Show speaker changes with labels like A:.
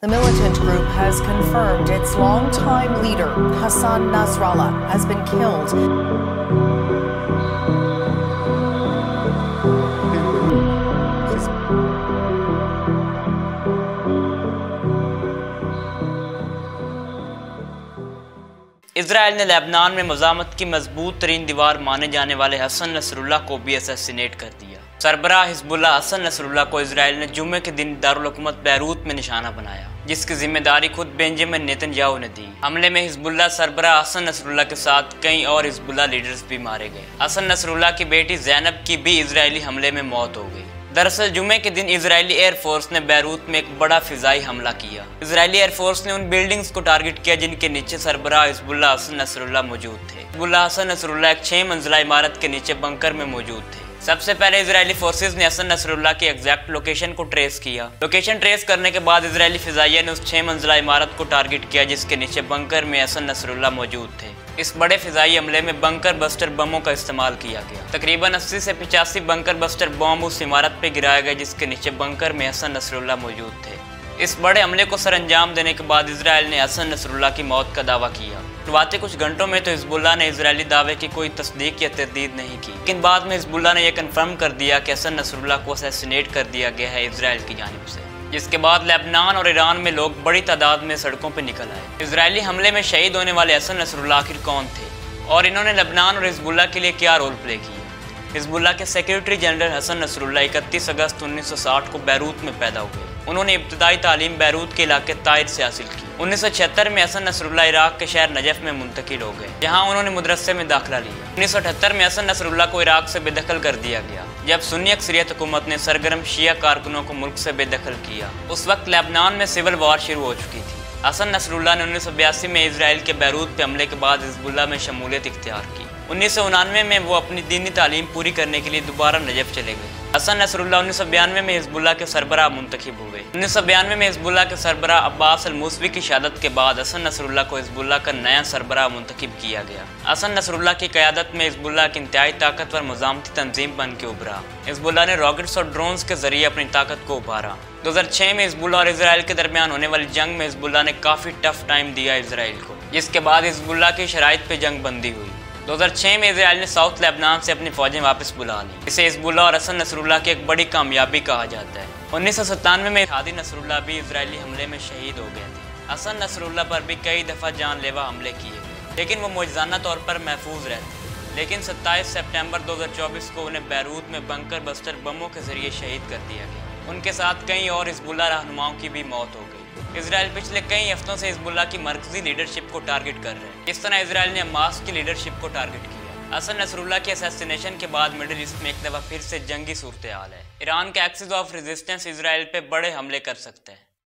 A: The militant group has confirmed its longtime leader, Hassan Nasrallah, has been killed.
B: Israel ने Lebanon में मज़ामत की मजबूत तरीन दीवार माने जाने वाले हसन नसरुल्लाह को भी असैसिनेट कर दिया। सरबराह हिजबुल्लाह हसन नसरुल्लाह को इजराइल ने जुम्मे के दिन दारुल हुकूमत बैरूत में निशाना बनाया, जिसकी जिम्मेदारी खुद बेंजामिन नेतन्याहू ने दी। हमले में हिजबुल्लाह सरबराह हसन नसरुल्लाह के साथ कई और हिजबुल्लाह लीडर्स भी मारे गए। हसन नसरुल्लाह की बेटी ज़ैनब की भी इजरायली हमले में मौत हो गई। दरअसल जुमे के दिन इजरायली एयरफोर्स ने बैरूत में एक बड़ा फिजाई हमला किया। इजरायली एयरफोर्स ने उन बिल्डिंग्स को टारगेट किया जिनके नीचे सरबराह हिजबुल्लाह हसन नसरुल्लाह मौजूद थे। हिजबुल्लाह हसन नसरुल्लाह एक 6 मंजिला इमारत के नीचे बंकर में मौजूद थे। सबसे पहले इजरायली फोर्सेज ने हसन नसरुल्लाह की एग्जैक्ट लोकेशन को ट्रेस किया। लोकेशन ट्रेस करने के बाद इजरायली फिजाइया ने उस 6 मंजिला इमारत को टारगेट किया जिसके नीचे बंकर में हसन नसरुल्लाह मौजूद थे। इस बड़े फिजाई हमले में बंकर बस्टर बमों का इस्तेमाल किया गया। तकरीबन 80 से 85 बंकर बस्टर बम उस इमारत पर गिराए गए जिसके नीचे बंकर में हसन नसरुल्लाह मौजूद थे। इस बड़े हमले को सर अंजाम देने के बाद इजराइल ने हसन नसरुल्लाह की मौत का दावा किया। शुरुआती कुछ घंटों में तो हिजबुल्लाह ने इजरायली दावे की कोई तस्दीक या तरदीद नहीं की, लेकिन बाद में हिजबुल्लाह ने यह कन्फर्म कर दिया कि हसन नसरुल्लाह को असैसिनेट कर दिया गया है इजराइल की जानिब से। जिसके बाद लेबनान और ईरान में लोग बड़ी तादाद में सड़कों पर निकल आए। इजरायली हमले में शहीद होने वाले हसन नसरुल्लाह आखिर कौन थे और इन्होंने लेबनान और हिजबुल्लाह के लिए क्या रोल प्ले किया? हिजबुल्लाह के सेक्रेटरी जनरल हसन नसरुल्लाह 31 अगस्त 1960 को बैरूत में पैदा हुए। उन्होंने इब्तदाई तालीम बैरूत के इलाके ताइर से हासिल की। 1976 में हसन नसरुल्लाह इराक के शहर नजफ में मुंतकिल हो गए, जहां उन्होंने मदरसे में दाखिला लिया। 1978 में हसन नसरुल्लाह को इराक से बेदखल कर दिया गया जब सुन्नी अक्सरियत हुकूमत ने सरगर्म शिया कारकुनों को मुल्क से बेदखल किया। उस वक्त लेबनान में सिविल वॉर शुरू हो चुकी थी। हसन नसरुल्लाह ने 1982 में इजराइल के बैरूत पे हमले के बाद हिजबुल्लाह में शमूलियत इख्तियार की। 1999 में वो अपनी दीनी तालीम पूरी करने के लिए दोबारा नजफ चले गए। हसन नसरुल्लाह 1992 में हिजबुल्लाह के सरबराह मुंतखब हुए। 1992 में हिजबुल्लाह के सरबराह अब्बास अल-मूसवी की शहादत के बाद हसन नसरुल्लाह को हिजबुल्लाह का नया सरबराह मुंतखब किया गया। हसन नसरुल्लाह की क़यादत में हिजबुल्लाह एक इंतहाई ताकतवर मुज़ामती तंजीम बन के उभरा। हिजबुल्लाह ने रॉकेट्स और ड्रोन्स के जरिए अपनी ताकत को उभारा। 2006 में हिजबुल्लाह और इजराइल के दरमियान होने वाली जंग में हिजबुल्लाह ने काफ़ी टफ टाइम दिया इजराइल को, जिसके बाद हिजबुल्लाह की शराइत पे जंग बंदी हुई। 2006 में इजराइल ने साउथ लेबनान से अपनी फौजें वापस बुला ली। इसे हिजबुल्लाह और हसन नसरुल्लाह की एक बड़ी कामयाबी कहा जाता है। 1997 में हादी नसरुल्लाह भी इजरायली हमले में शहीद हो गए थे। हसन नसरुल्लाह पर भी कई दफ़ा जानलेवा हमले किए गए, लेकिन वो मौजज़ाना तौर पर महफूज रहते। लेकिन 27 सितंबर 2024 को उन्हें बैरूत में बंकर बस्टर बमों के जरिए शहीद कर दिया गया। उनके साथ कई और हिजबुल्लाह रहनुमाओं की भी मौत हो गई। इजराइल पिछले कई हफ्तों से हिजबुल्लाह की मरकजी लीडरशिप को टारगेट कर रहे हैं। इस तरह इजराइल ने हमास की लीडरशिप को टारगेट किया। हसन नसरुल्लाह के असैसिनेशन के बाद मिडिल ईस्ट में एक दफ़ा फिर से जंगी सूरत हाल है। ईरान के एक्सिस ऑफ रेजिस्टेंस इजराइल पे बड़े हमले कर सकते हैं।